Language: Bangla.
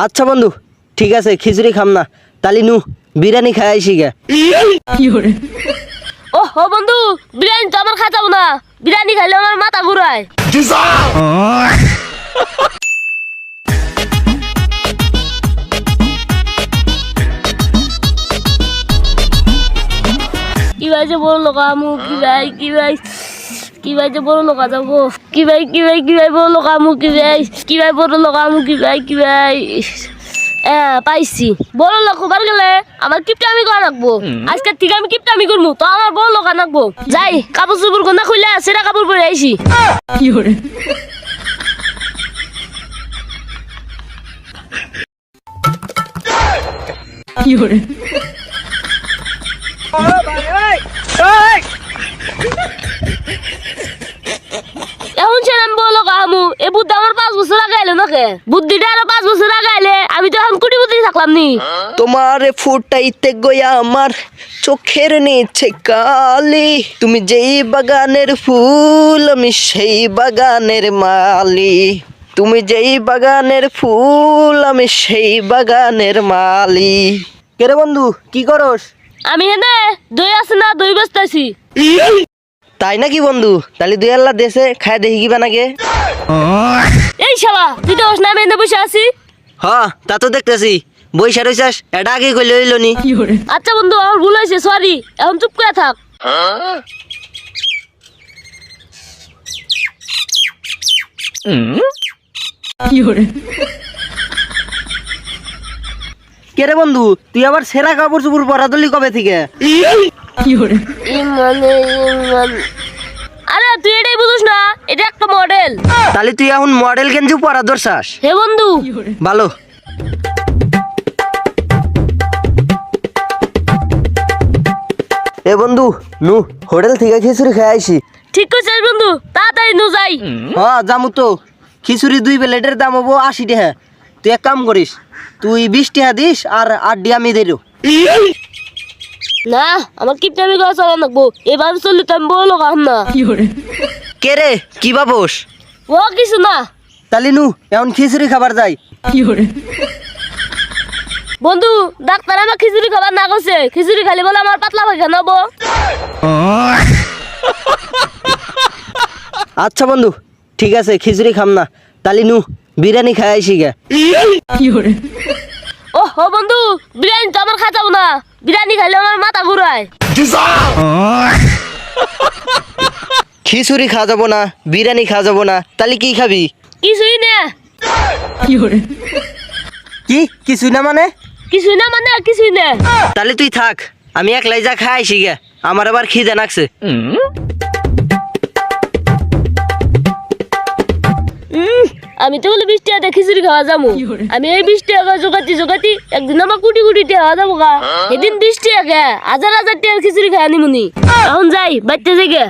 আচ্ছা বন্ধু ঠিক আছে খিচুড়ি খাম না তালি নু বিরিয়ানি খাই আইসি গে। ও হো বন্ধু বিরিয়ানি তো আমার খাতাম না, বিরিয়ানি খাইলে আমার মাথা ঘুরায়। কি ভাই যে বড় লোক আমু, কি ভাই কি ভাই কি ভাই যে বড় লোক যাবো, কি ভাই কি ভাই কি ভাই বড় লোক আমু, কি ভাই কি ভাই বড় লোক আমু, কি ভাই কি ভাই পাইছি। বড় লোক হবার গেলে আমার কিপটামি করা রাখবো, আজকে ঠিক আমি কিপটামি করবো তো আমার বড় লোক আনাকবো। যাই কাপড় চোপড় গোনা খুলে সেটা কাপড় পরে আইসি। এখন সে আমি বলো কামু এ বুদ্ধি আমার 5 বছর আগে এলো নাকি, বুদ্ধিটা আরো 5 বছর আগে এলে আমি তো এখন কোটিপতি থাকলাম নি। তোমার ফুটাইতে গয়া আমার চোখের নিচে কালি, তুমি যেই বাগানের ফুল আমি সেই বাগানের মালি, তুমি যেই বাগানের ফুল আমি সেই বাগানের মালি। কেরে বন্ধু কি করস? আমি এনে দই আছে না দই বেচতেছি। তাই নাকি বন্ধু? তাহলে দুই আল্লাহ দেশে খায় দেখি কি বানাগে। এই শালা তুই তো ওস না আমি এনে বসে আছি। হ্যাঁ তা তো দেখতেছি বইসা রইছাস, এটা আগে কইলে হইল নি। আচ্ছা বন্ধু আমার ভুল হয়েছে সরি, এখন চুপ করে থাক। কেরে বন্ধু তুই আবার সেরা কাপড় চোপড় পরা দলি কবে থেকে? আরে তুই এটাই বুঝিস না, এটা একটা মডেল। তাহলে তুই এখন মডেল গেঞ্জি পরা দর্শাস? হে বন্ধু ভালো। এ বন্ধু নু হোটেল থেকে খিচুড়ি খেয়ে আইসি। ঠিক কইছিস বন্ধু, তাড়াতাড়ি নু যাই। হ্যাঁ জামু তো। খিচুড়ি 2 প্লেটের দাম হবো 80 টাকা। তুই এক কাম করিস, তুই 20 টাকা দিস আর 8 ডি আমি দেব। না আমার কিপটামি করা চলা লাগবো, এবার চললে তো আমি বলো কাম না। কে রে কি ভাবস? ও কিছু না। তাহলে নু এখন খিচুড়ি খাবার যাই। বন্ধু ডাক্তার আমার খিচুড়ি খাবার না করছে, খিচুড়ি খালি বলে আমার পাতলা পায়খানা হবো। আচ্ছা বন্ধু ঠিক আছে খিচুড়ি খাম না তাহলে নু বিরিয়ানি খাই আইসি গে। ও হো বন্ধু বিরিয়ানি তো আমার খাতাম না, বিরিয়ানি খাইলে আমার মাথা ঘুরায়। খিচুড়ি খাওয়া যাবো না, বিরিয়ানি খাওয়া যাবো না, তাহলে কি খাবি? কিছুই না। কি কিছুই না মানে? কিছুই না মানে কিছুই না। তাহলে তুই থাক, আমি একলাই যা খাই আইসি গে, আমার আবার খিদে নাকছে। আমি তো বলে 20 টাকা খিচুড়ি খাওয়া যাবো, আমি এই 20 টাকা জোগাতি জোগাতি একদিন আমার কোটি কোটি টাকা যাবো গা। এদিন 20 টাকা হাজার হাজার টাকার খিচুড়ি খাই আনিমুনি। এখন যাই বাইতে যাই গে।